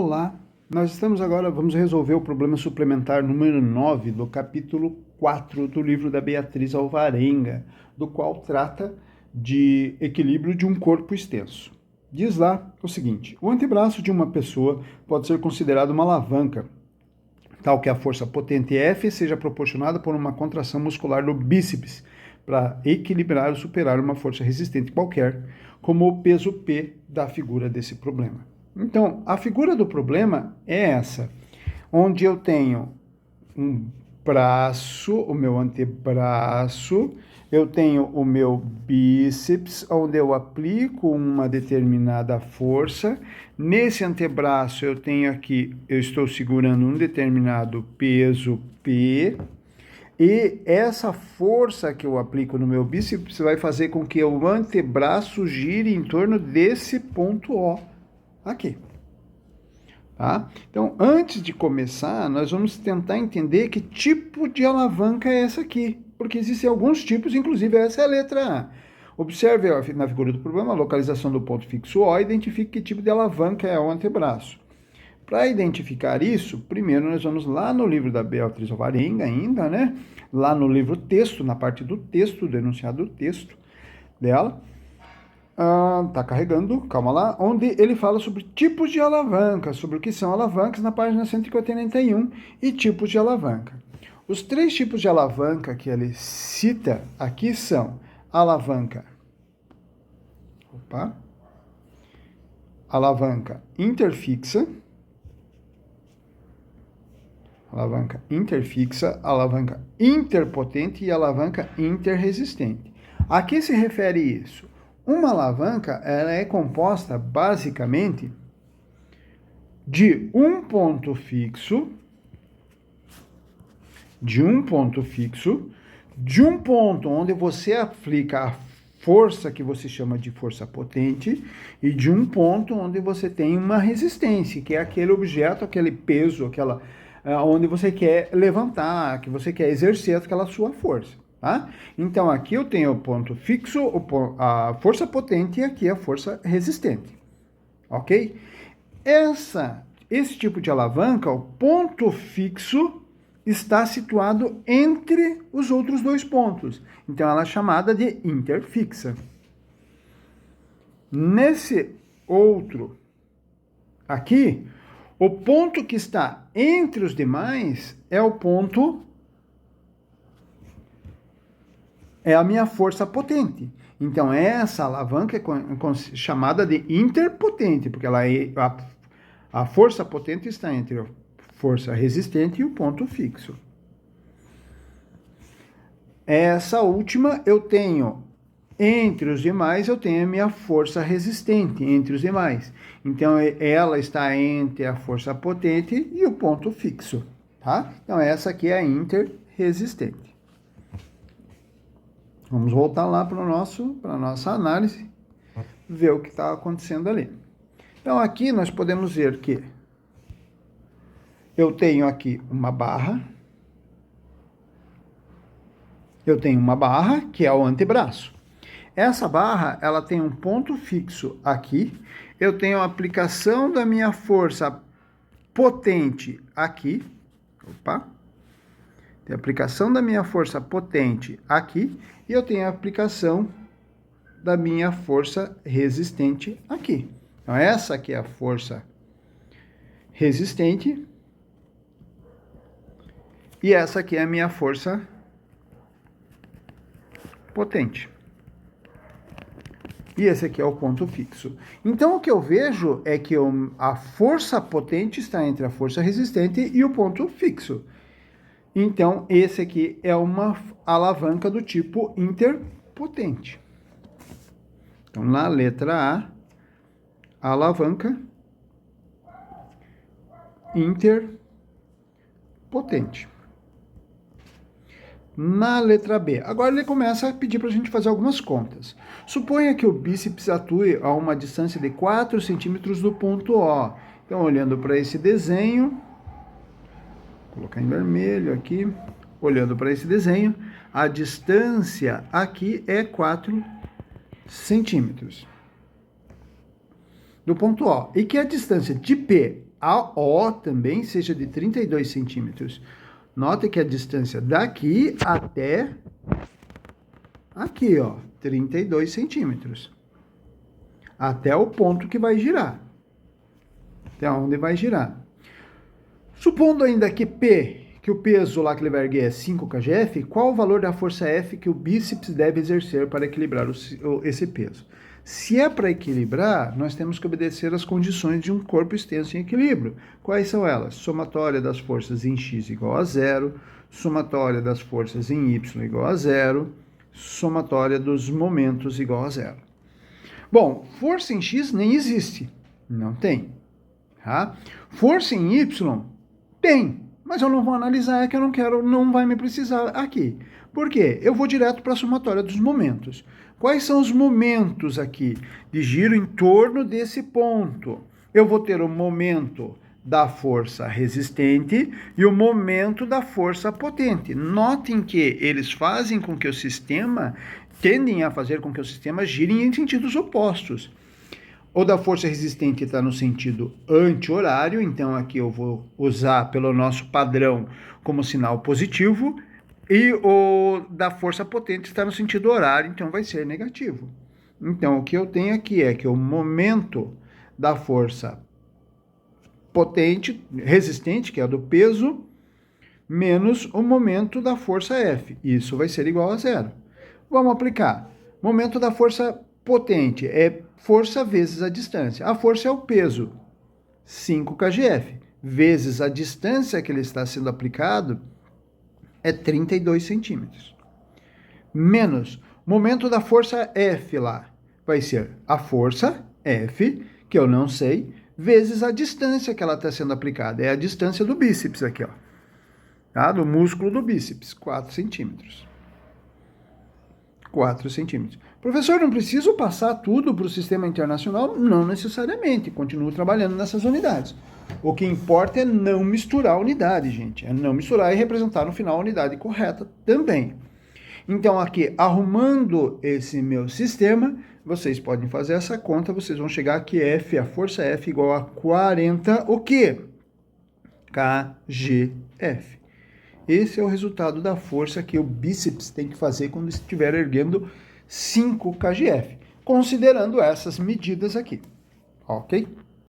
Olá, nós estamos agora, vamos resolver o problema suplementar número 9 do capítulo 4 do livro da Beatriz Alvarenga, do qual trata de equilíbrio de um corpo extenso. Diz lá o seguinte: o antebraço de uma pessoa pode ser considerado uma alavanca, tal que a força potente F seja proporcionada por uma contração muscular do bíceps, para equilibrar ou superar uma força resistente qualquer, como o peso P da figura desse problema. Então, a figura do problema é essa, onde eu tenho um braço, o meu antebraço, eu tenho o meu bíceps, onde eu aplico uma determinada força. Nesse antebraço eu tenho aqui, eu estou segurando um determinado peso P, e essa força que eu aplico no meu bíceps vai fazer com que o antebraço gire em torno desse ponto O aqui. Tá? Então, antes de começar, nós vamos tentar entender que tipo de alavanca é essa aqui, porque existem alguns tipos, inclusive essa é a letra A. Observe na figura do problema a localização do ponto fixo O, identifique que tipo de alavanca é o antebraço. Para identificar isso, primeiro nós vamos lá no livro da Beatriz Alvarenga ainda, né? Lá no livro texto, na parte do texto, do enunciado do texto dela. Tá carregando, calma lá, onde ele fala sobre tipos de alavanca, sobre o que são alavancas na página 141 e tipos de alavanca. Os três tipos de alavanca que ele cita aqui são alavanca interfixa, alavanca interpotente e alavanca interresistente. A que se refere isso? Uma alavanca ela é composta basicamente de um ponto fixo, de um ponto onde você aplica a força que você chama de força potente e de um ponto onde você tem uma resistência, que é aquele objeto, aquele peso, aquela onde você quer levantar, que você quer exercer aquela sua força. Tá? Então, aqui eu tenho o ponto fixo, a força potente e aqui a força resistente. Ok? Esse tipo de alavanca, o ponto fixo, está situado entre os outros dois pontos. Então, ela é chamada de interfixa. Nesse outro aqui, o ponto que está entre os demais é o ponto... é a minha força potente. Então, essa alavanca é chamada de interpotente, porque ela a força potente está entre a força resistente e o ponto fixo. Essa última eu tenho, entre os demais, eu tenho a minha força resistente, entre os demais. Então, ela está entre a força potente e o ponto fixo. Tá? Então, essa aqui é a interresistente. Vamos voltar lá para a nossa análise, ver o que está acontecendo ali. Então, aqui nós podemos ver que eu tenho aqui uma barra. Eu tenho uma barra, que é o antebraço. Essa barra, ela tem um ponto fixo aqui. Eu tenho a aplicação da minha força potente aqui. Tem a aplicação da minha força potente aqui e eu tenho a aplicação da minha força resistente aqui. Então, essa aqui é a força resistente e essa aqui é a minha força potente. E esse aqui é o ponto fixo. Então, o que eu vejo é que a força potente está entre a força resistente e o ponto fixo. Então, esse aqui é uma alavanca do tipo interpotente. Então, na letra A, alavanca interpotente. Na letra B, agora ele começa a pedir para a gente fazer algumas contas. Suponha que o bíceps atue a uma distância de 4 centímetros do ponto O. Então, olhando para esse desenho... Vou colocar em vermelho aqui, olhando para esse desenho, a distância aqui é 4 centímetros do ponto O. E que a distância de P a O também seja de 32 centímetros. Note que a distância daqui até aqui, ó, 32 centímetros. Até o ponto que vai girar. Até onde vai girar. Supondo ainda que P, que o peso lá que ele vai erguer é 5 kgf, qual o valor da força F que o bíceps deve exercer para equilibrar esse peso? Se é para equilibrar, nós temos que obedecer às condições de um corpo extenso em equilíbrio. Quais são elas? Somatória das forças em x igual a 0, somatória das forças em y igual a 0, somatória dos momentos igual a 0. Bom, força em x nem existe, não tem. Tá? Força em y tem, mas eu não vou analisar, é que eu não quero, não vai me precisar aqui. Por quê? Eu vou direto para a somatória dos momentos. Quais são os momentos aqui de giro em torno desse ponto? Eu vou ter o momento da força resistente e o momento da força potente. Notem que eles fazem com que o sistema, tendem a fazer com que o sistema gire em sentidos opostos. O da força resistente está no sentido anti-horário, então aqui eu vou usar pelo nosso padrão como sinal positivo, e o da força potente está no sentido horário, então vai ser negativo. Então o que eu tenho aqui é que o momento da força potente, resistente, que é a do peso, menos o momento da força F. Isso vai ser igual a 0. Vamos aplicar. Momento da força potente é força vezes a distância. A força é o peso, 5 kgf, vezes a distância que ele está sendo aplicado, é 32 centímetros. Menos, momento da força F lá, vai ser a força F, que eu não sei, vezes a distância que ela está sendo aplicada. É a distância do bíceps aqui, ó. Tá? Do músculo do bíceps, 4 centímetros. 4 centímetros. Professor, não preciso passar tudo para o sistema internacional? Não necessariamente, continuo trabalhando nessas unidades. O que importa é não misturar a unidade, gente. É não misturar e representar no final a unidade correta também. Então, aqui, arrumando esse meu sistema, vocês podem fazer essa conta, vocês vão chegar que F, a força F igual a 40, o quê? kgf. Esse é o resultado da força que o bíceps tem que fazer quando estiver erguendo 5 kgf, considerando essas medidas aqui, ok?